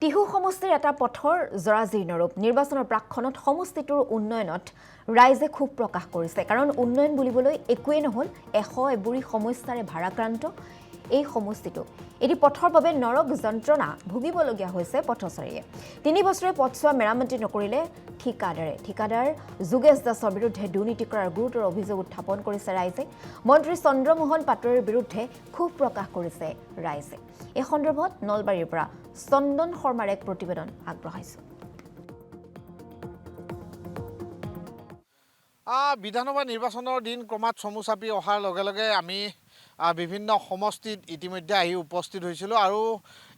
টিহু সমষ্টিৰ এটা পথৰ জৰাজীৰ্ণ ৰূপ নিৰ্বাচনৰ প্ৰাক্ষণত সমষ্টিটোৰ উন্নয়নত ৰাইজে ক্ষোভ প্ৰকাশ কৰিছে কাৰণ উন্নয়ন বুলিবলৈ একোৱেই নহল 100 এবুৰি সমস্যাৰে ভাৰাক্ৰান্ত এই সমষ্টিটো এটি পথৰ বাবে নৰক যন্ত্ৰণা ভুগিবলগীয়া হৈছে পথচাৰীয়ে 3 বছৰে পথছোৱা মেৰামতি নকৰিলে ঠিকাদাৰ যোগেশ দাসৰ বিৰুদ্ধে দুৰ্নীতি কৰাৰ গুৰুতৰ অভিযোগ উত্থাপন কৰিছে ৰাইজে মন্ত্ৰী চন্দ্ৰমোহন পাটোৱাৰীৰ বিৰুদ্ধে ক্ষোভ প্ৰকাশ কৰিছে ৰাইজে এই সন্দৰ্ভত নলবাৰীৰ পৰা চন্দন শৰ্মাৰ এক প্ৰতিবেদন আগবঢ়াইছো বিধানসভা নিৰ্বাচনৰ দিন ক্ৰমাৎ চমু চাপি অহাৰ লগে লগে আমি বিভিন্ন সমষ্টিত ইতিমধ্যে আহি উপস্থিত হৈছিলোঁ আৰু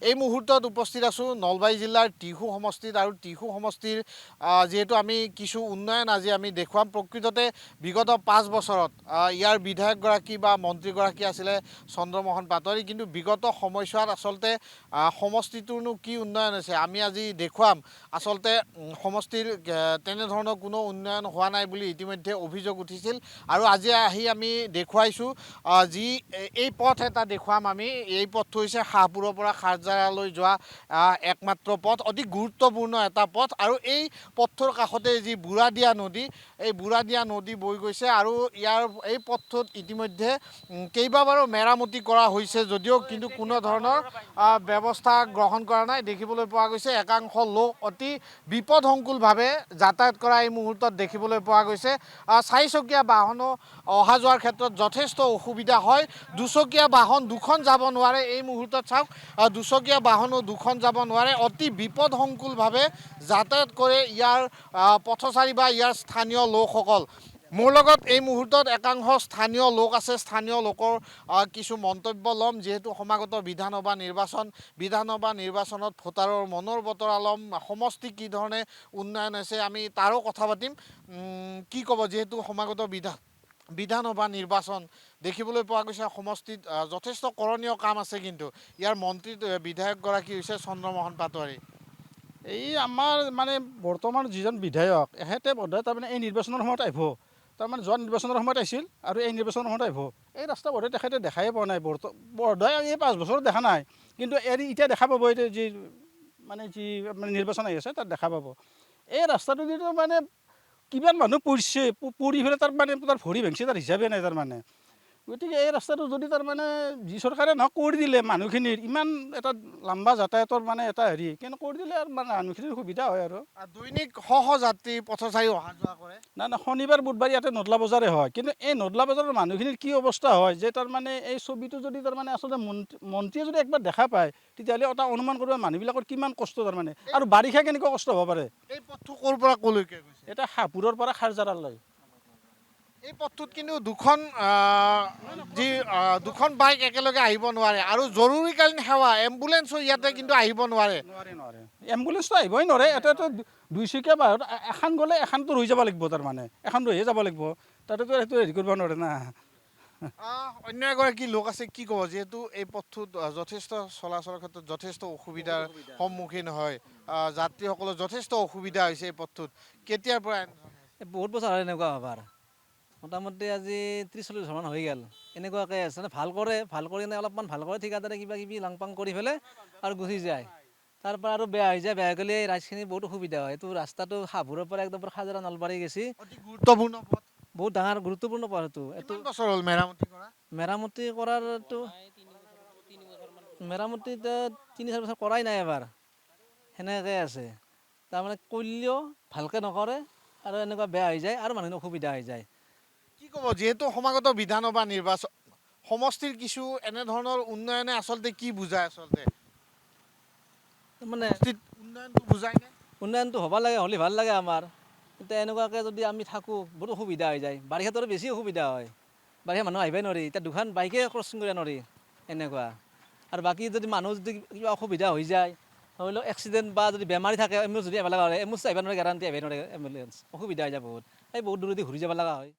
এই মুহূৰ্তত উপস্থিত আছোঁ নলবাৰী জিলাৰ টিহু সমষ্টিত আৰু টিহু সমষ্টিৰ যেহেতু আমি কিছু উন্নয়ন আজি আমি দেখুৱাম প্ৰকৃততে বিগত 5 বছৰত ইয়াৰ বিধায়কগৰাকী বা মন্ত্ৰীগৰাকী আছিলে চন্দ্ৰমোহন পাটোৱাৰী কিন্তু বিগত সময়ছোৱাত আচলতে সমষ্টিটোৰনো কি উন্নয়ন হৈছে আমি আজি দেখুৱাম আচলতে সমষ্টিৰ তেনেধৰণৰ কোনো উন্নয়ন হোৱা নাই বুলি ইতিমধ্যে অভিযোগ উঠিছিল আৰু আজি আহি আমি দেখুৱাইছোঁ যি এই পথ এটা দেখুৱাম আমি এই পথটো হৈছে শাহপুৰৰ পৰা খাৰজাৰালৈ যোৱা একমাত্ৰ পথ অতি গুৰুত্বপূৰ্ণ এটা পথ আৰু এই পথটোৰ কাষতে যি বুঢ়াদিয়া নদী এই বুঢ়াদিয়া নদী বৈ গৈছে আৰু ইয়াৰ এই পথটোত ইতিমধ্যে কেইবাবাৰো মেৰামতি কৰা হৈছে যদিও কিন্তু কোনো ধৰণৰ ব্যৱস্থা গ্ৰহণ কৰা নাই দেখিবলৈ পোৱা গৈছে একাংশ লোক অতি বিপদসংকুলভাৱে যাতায়াত কৰা এই মুহূৰ্তত দেখিবলৈ পোৱা গৈছে চাৰিচকীয়া বাহনো অহা যোৱাৰ ক্ষেত্ৰত যথেষ্ট অসুবিধা হয় দুচকীয়া বাহন দুখন যাব নোৱাৰে এই মুহূৰ্তত চাওক দুচকীয়া বাহনো দুখন যাব নোৱাৰে অতি বিপদসংকুলভাৱে যাতায়াত কৰে ইয়াৰ পথচাৰী বা ইয়াৰ স্থানীয় লোকসকল মোৰ লগত এই মুহূৰ্তত একাংশ স্থানীয় লোক আছে স্থানীয় লোকৰ কিছু মন্তব্য ল'ম যিহেতু সমাগত বিধানসভা নিৰ্বাচনত ভোটাৰৰ মনৰ বতৰা ল'ম সমষ্টি কি ধৰণে উন্নয়ন হৈছে আমি তাৰো কথা পাতিম কি ক'ব যিহেতু সমাগত বিধানসভা নিৰ্বাচন দেখিবলৈ পোৱা গৈছে সমষ্টিত যথেষ্ট কৰণীয় কাম আছে কিন্তু ইয়াৰ মন্ত্ৰী বিধায়কগৰাকী হৈছে চন্দ্ৰমোহন পাটোৱাৰী এই আমাৰ মানে বৰ্তমান যিজন বিধায়ক এখেতে বোধহয় তাৰমানে এই নিৰ্বাচনৰ সময়ত আহিব তাৰমানে যোৱা নিৰ্বাচনৰ সময়ত আহিছিল আৰু এই নিৰ্বাচনৰ সময়ত আহিব এই ৰাস্তা বোধহয় তেখেতে দেখাই পোৱা নাই বোধহয় এই 5 বছৰত দেখা নাই কিন্তু এতিয়া দেখা পাব এতিয়া যি নিৰ্বাচন আহি আছে তাত দেখা পাব এই ৰাস্তাটো যিটো মানে কিমান মানুহ পৰিছে পৰি পেলাই তাৰ ভৰি ভাঙিছে তাৰ হিচাপে নাই তাৰমানে গতিকে এই ৰাস্তাটো যদি তাৰমানে যি চৰকাৰে নহওক কৰি দিলে মানুহখিনিৰ ইমান এটা লম্বা যাতায়াতৰ মানে এটা হেৰি কিন্তু কৰি দিলে আৰু মানুহখিনিৰ সুবিধা হয় আৰু দৈনিক যাত্ৰী পথচাৰী অহা যোৱা কৰে না শনিবাৰ বুধবাৰ ইয়াতে নদলা বজাৰে হয় কিন্তু এই নদলা বজাৰৰ মানুহখিনিৰ কি অৱস্থা হয় যে তাৰমানে এই ছবিটো যদি তাৰমানে আচলতে মন্ত্ৰীয়ে যদি একবাৰ দেখা পায় তেতিয়াহ'লে এটা অনুমান কৰিব মানুহবিলাকৰ কিমান কষ্ট তাৰমানে আৰু বাৰিষা কেনেকুৱা কষ্ট হ'ব পাৰে এই পথটো ক'ৰ পৰা ক'লৈকে গৈছে এটা শাহপুৰৰ পৰা খাৰজাৰালৈ এই পথটোত কিন্তু দুখন বাইক একেলগে আহিব নোৱাৰে আৰু জৰুৰীকালীন সেৱা এম্বুলেঞ্চো ইয়াতে কিন্তু আহিব নোৱাৰে এম্বুলেঞ্চটো আহিবই নোৱাৰে এটাতো দুইচকীয়া বাহনত এখন গ'লে এখনটো ৰৈ যাব লাগিব তাৰমানে এখন ৰৈহে যাব লাগিব তাতেতো সেইটো হেৰি কৰিব নোৱাৰে না অন্য এগৰাকী লোক আছে কি ক'ব যিহেতু এই পথটোত যথেষ্ট চলাচলৰ ক্ষেত্ৰত যথেষ্ট অসুবিধাৰ সন্মুখীন হয় যাত্ৰীসকলৰ যথেষ্ট অসুবিধা হৈছে এই পথটোত কেতিয়াৰ পৰা বহুত বছৰ হয় এনেকুৱা হ'বাৰ মোটামুটি আজি 30-40 বছৰমান হৈ গ'ল এনেকুৱাকৈ আছে ভাল কৰি অলপমান ভাল কৰে ঠিকাদাৰে কিবা কিবি লাংপাং কৰি পেলাই আৰু গুচি যায় তাৰপৰা আৰু বেয়া হৈ যায় বেয়া গ'লে ৰাইজখিনি বহুত অসুবিধা হয় এইটো ৰাস্তাটো শাহপুৰৰ পৰা একদম খাৰজাৰা নলবাৰী গেছি অতি গুৰুত্বপূৰ্ণ পথ বহুত ডাঙৰ গুৰুত্বপূৰ্ণ পথ এইটো বছৰ হ'ল মেৰামতি কৰাৰতো মেৰামতি 3-4 বছৰ কৰাই নাই এবাৰ সেনেকৈ আছে তাৰমানে কৰিলেও ভালকৈ নকৰে আৰু এনেকুৱা বেয়া হৈ যায় আৰু মানুহৰ অসুবিধা হৈ যায় কি ক'ব যিহেতু সমাগত বিধানসভা নিৰ্বাচন সমষ্টিৰ কিছু এনেধৰণৰ উন্নয়নে আচলতে কি বুজায় আচলতে মানে উন্নয়নটো বুজায় নে উন্নয়নটো হ'ব লাগে হ'লে ভাল লাগে আমাৰ এতিয়া এনেকুৱাকৈ যদি আমি থাকোঁ বহুত অসুবিধা হৈ যায় বাৰিষাতো বেছি অসুবিধা হয় বাৰিষা মানুহ আহিবই নোৱাৰি এতিয়া দুখন বাইকে ক্ৰচিং কৰিব নোৱাৰি এনেকুৱা আৰু বাকী যদি মানুহ যদি কিবা অসুবিধা হৈ যায় ধৰি লওক এক্সিডেণ্ট বা যদি বেমাৰী থাকে এম্বুলেঞ্চ যদি আহিব লগা হয় এম্বুলেঞ্চ আহিব নোৱাৰে গেৰাণ্টি আহিব নোৱাৰে এম্বুলেঞ্চ অসুবিধা হৈ যায় বহুত বহুত দূৰদি ঘূৰি যাব লগা হয়